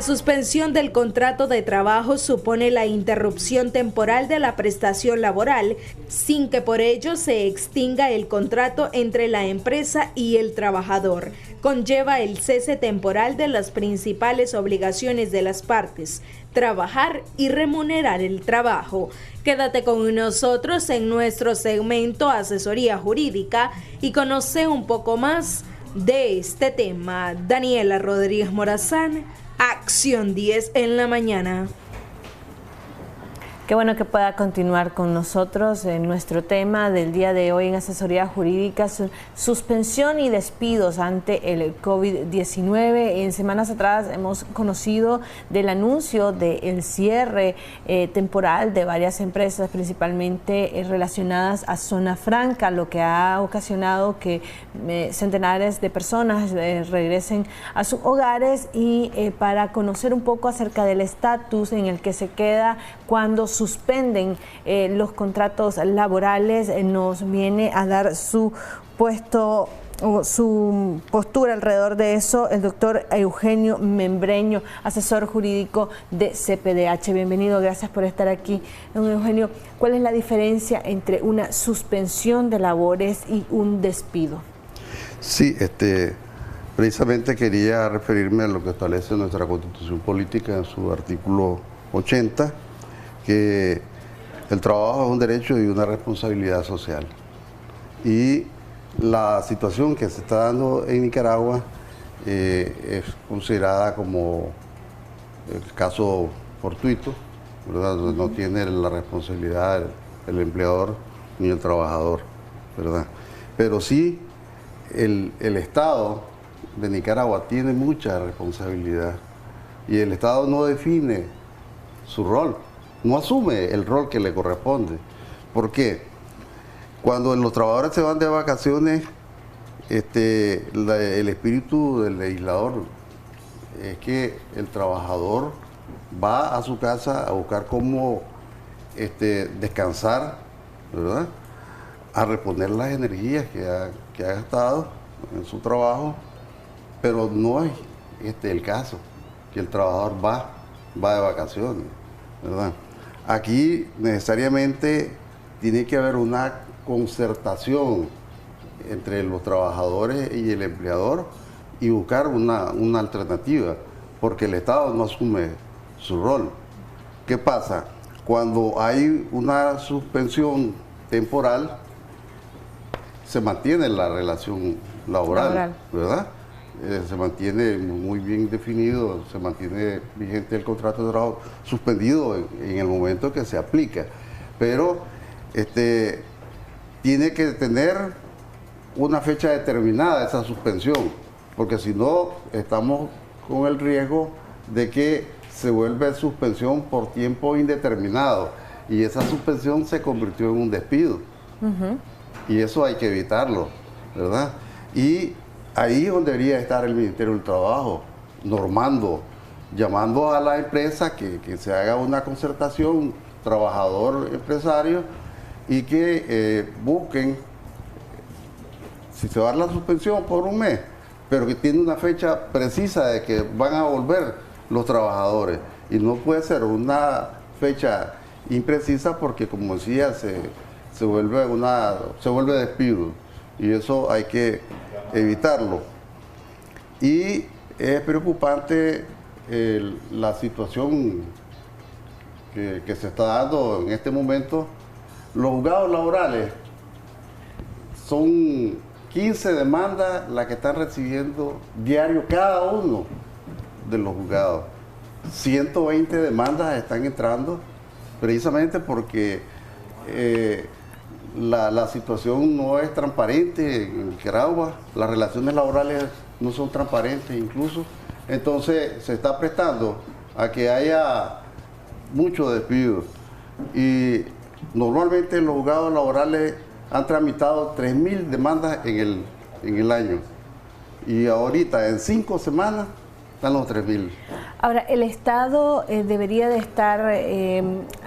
La suspensión del contrato de trabajo supone la interrupción temporal de la prestación laboral, sin que por ello se extinga el contrato entre la empresa y el trabajador. Conlleva el cese temporal de las principales obligaciones de las partes: trabajar y remunerar el trabajo. Quédate con nosotros en nuestro segmento Asesoría Jurídica y conoce un poco más de este tema. Daniela Rodríguez Morazán, Acción 10 en la mañana. Qué bueno que pueda continuar con nosotros en nuestro tema del día de hoy en Asesoría Jurídica, suspensión y despidos ante el COVID-19. En semanas atrás hemos conocido del anuncio del cierre temporal de varias empresas, principalmente relacionadas a zona franca, lo que ha ocasionado que centenares de personas regresen a sus hogares, y para conocer un poco acerca del estatus en el que se queda cuando suspenden los contratos laborales, nos viene a dar su puesto o su postura alrededor de eso el doctor Eugenio Membreño, asesor jurídico de CPDH. Bienvenido, gracias por estar aquí. Don Eugenio, ¿cuál es la diferencia entre una suspensión de labores y un despido? Sí, precisamente quería referirme a lo que establece nuestra Constitución Política en su artículo 80, que el trabajo es un derecho y una responsabilidad social. Y la situación que se está dando en Nicaragua es considerada como el caso fortuito, ¿verdad? No tiene la responsabilidad el empleador ni el trabajador, ¿verdad? Pero sí el Estado de Nicaragua tiene mucha responsabilidad, y el Estado no define su rol, no asume el rol que le corresponde. ¿Por qué? Cuando los trabajadores se van de vacaciones, el espíritu del legislador es que el trabajador va a su casa a buscar cómo descansar, ¿verdad? A reponer las energías que ha gastado en su trabajo, pero no es el caso, que el trabajador va de vacaciones, ¿verdad? Aquí necesariamente tiene que haber una concertación entre los trabajadores y el empleador y buscar una alternativa, porque el Estado no asume su rol. ¿Qué pasa? Cuando hay una suspensión temporal, se mantiene la relación laboral. ¿Verdad? Se mantiene muy bien definido, se mantiene vigente el contrato de trabajo, suspendido en el momento que se aplica, pero tiene que tener una fecha determinada esa suspensión, porque si no estamos con el riesgo de que se vuelva suspensión por tiempo indeterminado, y esa suspensión se convirtió en un despido. Y eso hay que evitarlo, ¿verdad? Y ahí es donde debería estar el Ministerio del Trabajo, normando, llamando a la empresa que se haga una concertación trabajador-empresario, y que busquen, si se va a dar la suspensión por un mes, pero que tiene una fecha precisa de que van a volver los trabajadores, y no puede ser una fecha imprecisa, porque, como decía, se vuelve despido, y eso hay que evitarlo. Y es preocupante la situación que se está dando en este momento. Los juzgados laborales son 15 demandas las que están recibiendo diario cada uno de los juzgados. 120 demandas están entrando, precisamente porque la situación no es transparente en Nicaragua, las relaciones laborales no son transparentes incluso, entonces se está prestando a que haya mucho despido, y normalmente los juzgados laborales han tramitado 3.000 demandas en el año, y ahorita en 5 semanas están los 3.000. Ahora, ¿el Estado debería de estar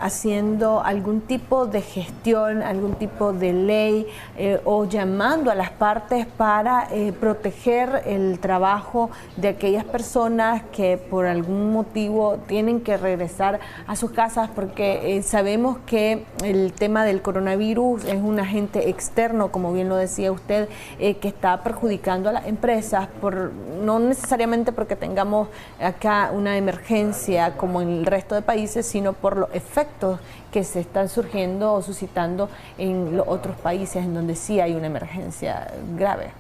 haciendo algún tipo de gestión, algún tipo de ley o llamando a las partes para proteger el trabajo de aquellas personas que por algún motivo tienen que regresar a sus casas? Porque sabemos que el tema del coronavirus es un agente externo, como bien lo decía usted, que está perjudicando a las empresas, no necesariamente porque tengamos acá una emergencia como en el resto de países, sino por los efectos que se están surgiendo o suscitando en los otros países en donde sí hay una emergencia grave.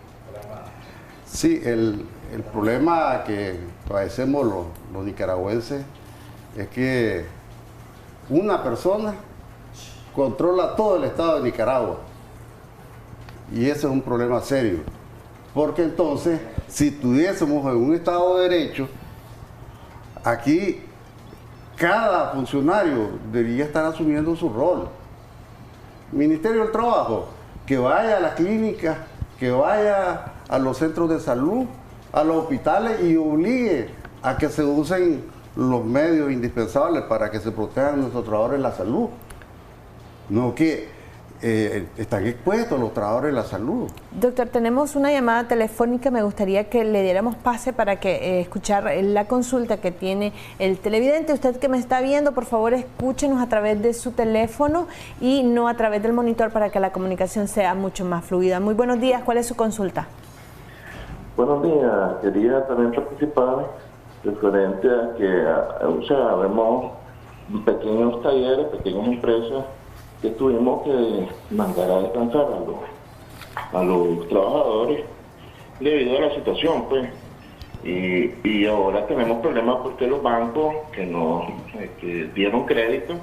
Sí, el problema que padecemos los nicaragüenses es que una persona controla todo el estado de Nicaragua. Y ese es un problema serio. Porque entonces, si estuviésemos en un Estado de Derecho, aquí cada funcionario debería estar asumiendo su rol. Ministerio del Trabajo, que vaya a las clínicas, que vaya a los centros de salud, a los hospitales y obligue a que se usen los medios indispensables para que se protejan nuestros trabajadores de la salud. No que están expuestos los trabajadores de la salud. Doctor, tenemos una llamada telefónica, me gustaría que le diéramos pase para que escuchar la consulta que tiene el televidente. Usted que me está viendo, por favor escúchenos a través de su teléfono y no a través del monitor para que la comunicación sea mucho más fluida. Muy buenos días, ¿cuál es su consulta? Buenos días, quería también participar referente a que, vemos pequeños talleres, pequeñas empresas que tuvimos que mandar a descansar a los trabajadores debido a la situación, pues. Y ahora tenemos problemas porque los bancos que dieron crédito,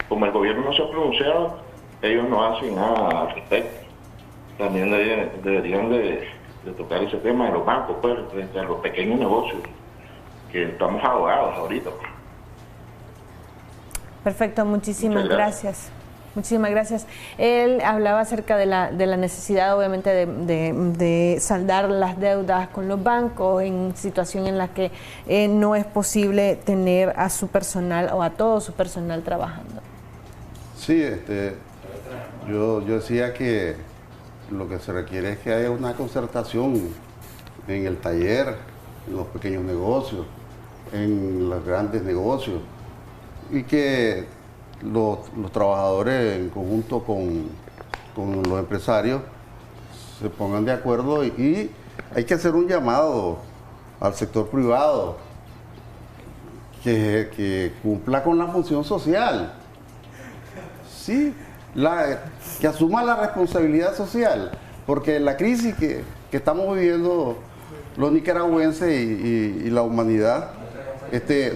como el gobierno no se ha pronunciado, ellos no hacen nada al respecto. También deberían de tocar ese tema de los bancos, pues, frente a los pequeños negocios, que estamos ahogados ahorita, pues. Perfecto, muchísimas gracias. Muchísimas gracias. Él hablaba acerca de la necesidad, obviamente, de saldar las deudas con los bancos en situación en la que no es posible tener a su personal o a todo su personal trabajando. Sí, yo decía que lo que se requiere es que haya una concertación en el taller, en los pequeños negocios, en los grandes negocios, y que los trabajadores en conjunto con los empresarios se pongan de acuerdo y hay que hacer un llamado al sector privado que cumpla con la función social. Sí, que asuma la responsabilidad social, porque la crisis que estamos viviendo los nicaragüenses y la humanidad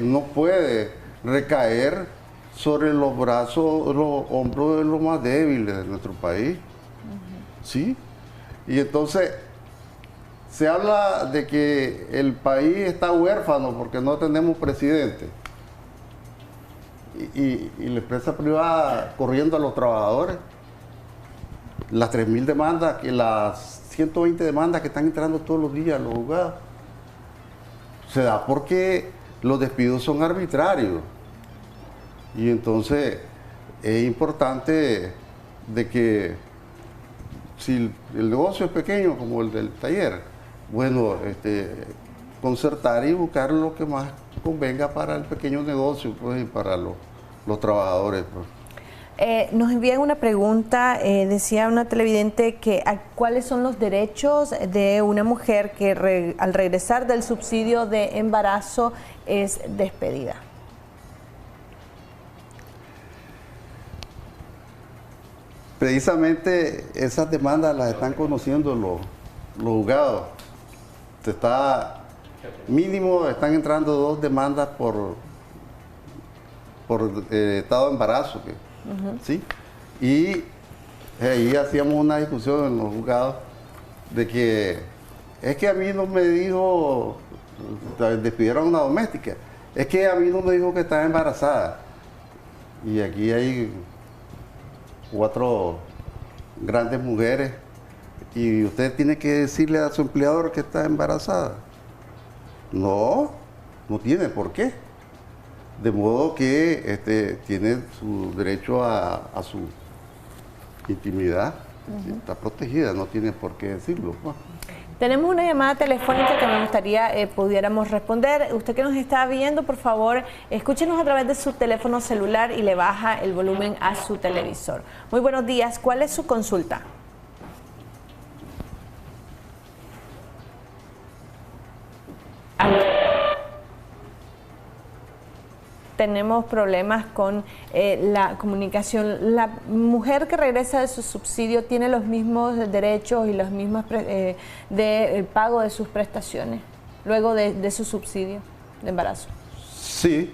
no puede recaer sobre los brazos, los hombros de los más débiles de nuestro país. ¿Sí? Y entonces se habla de que el país está huérfano porque no tenemos presidente. Y la empresa privada corriendo a los trabajadores. Las 3.000 demandas, las 120 demandas que están entrando todos los días a los juzgados, se da porque los despidos son arbitrarios. Y entonces es importante de que si el negocio es pequeño como el del taller, bueno, concertar y buscar lo que más convenga para el pequeño negocio, pues, y para los trabajadores, pues. Nos envían una pregunta, decía una televidente que ¿cuáles son los derechos de una mujer que al regresar del subsidio de embarazo es despedida? Precisamente esas demandas las están conociendo los juzgados. Mínimo están entrando 2 demandas por estado de embarazo. ¿Sí? Y ahí hacíamos una discusión en los juzgados de que es que a mí no me dijo, despidieron a una doméstica, es que a mí no me dijo que estaba embarazada. Y aquí hay 4 grandes mujeres y usted tiene que decirle a su empleador que está embarazada. No, no tiene por qué. De modo que tiene su derecho a su intimidad, está protegida, no tiene por qué decirlo. Tenemos una llamada telefónica que me gustaría pudiéramos responder. Usted que nos está viendo, por favor, escúchenos a través de su teléfono celular y le baja el volumen a su televisor. Muy buenos días, ¿cuál es su consulta? Tenemos problemas con la comunicación. La mujer que regresa de su subsidio tiene los mismos derechos y los mismos de pago de sus prestaciones luego de su subsidio de embarazo. Sí,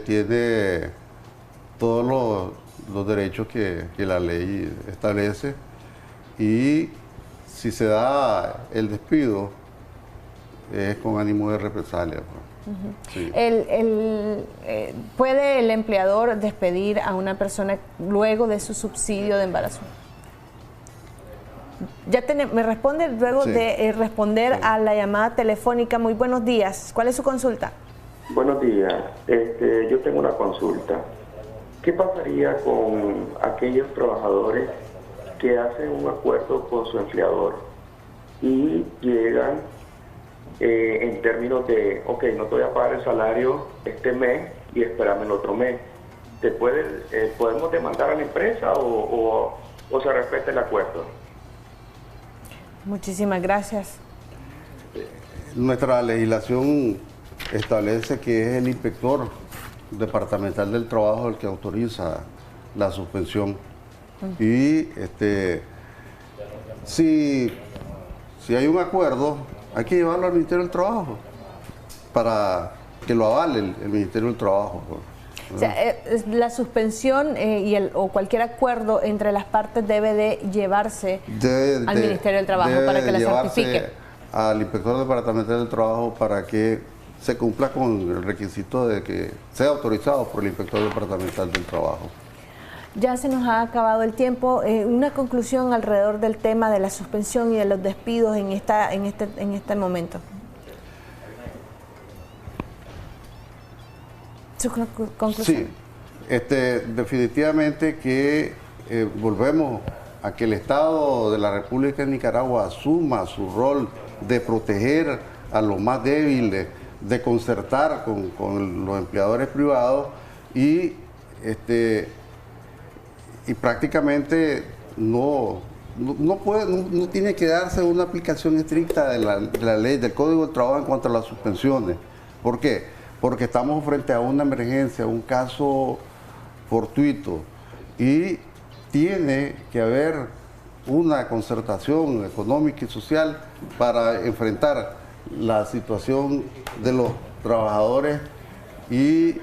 tiene todos los derechos que la ley establece, y si se da el despido es con ánimo de represalia. Sí. ¿Puede el empleador despedir a una persona luego de su subsidio de embarazo? Me responde luego de responder a la llamada telefónica. Muy buenos días. ¿Cuál es su consulta? Buenos días. Yo tengo una consulta. ¿Qué pasaría con aquellos trabajadores que hacen un acuerdo con su empleador y llegan en términos de, ok, no te voy a pagar el salario este mes y espérame el otro mes? ¿Podemos demandar a la empresa o se respeta el acuerdo? Muchísimas gracias. Nuestra legislación establece que es el inspector departamental del trabajo el que autoriza la suspensión. Y si hay un acuerdo, hay que llevarlo al Ministerio del Trabajo para que lo avale el Ministerio del Trabajo. O sea, la suspensión o cualquier acuerdo entre las partes debe de llevarse al Ministerio del Trabajo para que la certifique. Al inspector departamental del trabajo para que se cumpla con el requisito de que sea autorizado por el inspector departamental del trabajo. Ya se nos ha acabado el tiempo. Una conclusión alrededor del tema de la suspensión y de los despidos en este momento. ¿Su conclusión? Sí, definitivamente que volvemos a que el Estado de la República de Nicaragua asuma su rol de proteger a los más débiles, de concertar con los empleadores privados y prácticamente no tiene que darse una aplicación estricta de la ley, del Código del Trabajo en cuanto a las suspensiones. ¿Por qué? Porque estamos frente a una emergencia, un caso fortuito, y tiene que haber una concertación económica y social para enfrentar la situación de los trabajadores y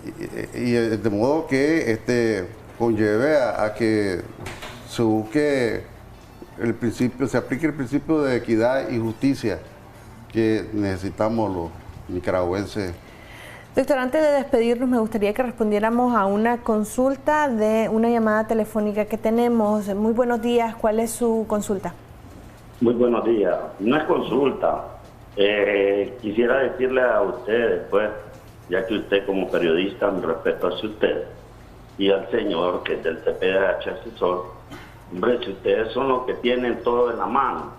de modo que conlleve a que se busque se aplique el principio de equidad y justicia que necesitamos los nicaragüenses. Doctor, antes de despedirnos me gustaría que respondiéramos a una consulta de una llamada telefónica que tenemos. Muy buenos días, ¿cuál es su consulta? Muy buenos días. No es consulta. Quisiera decirle a usted después, ya que usted como periodista, mi respeto hacia usted y al señor que es del CPDH asesor, hombre, si ustedes son los que tienen todo en la mano,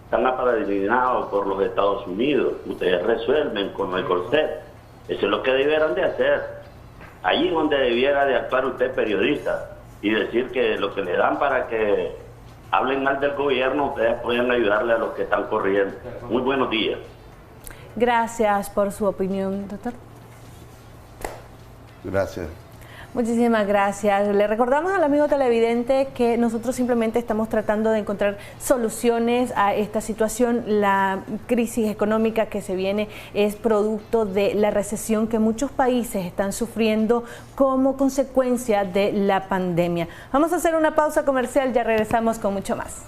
están apadrinados por los Estados Unidos, ustedes resuelven con el Corset. Eso es lo que debieran de hacer. Allí es donde debiera de actuar usted, periodista, y decir que lo que le dan para que hablen mal del gobierno, ustedes pueden ayudarle a los que están corriendo. Muy buenos días. Gracias por su opinión, doctor. Gracias. Muchísimas gracias. Le recordamos al amigo televidente que nosotros simplemente estamos tratando de encontrar soluciones a esta situación. La crisis económica que se viene es producto de la recesión que muchos países están sufriendo como consecuencia de la pandemia. Vamos a hacer una pausa comercial, ya regresamos con mucho más.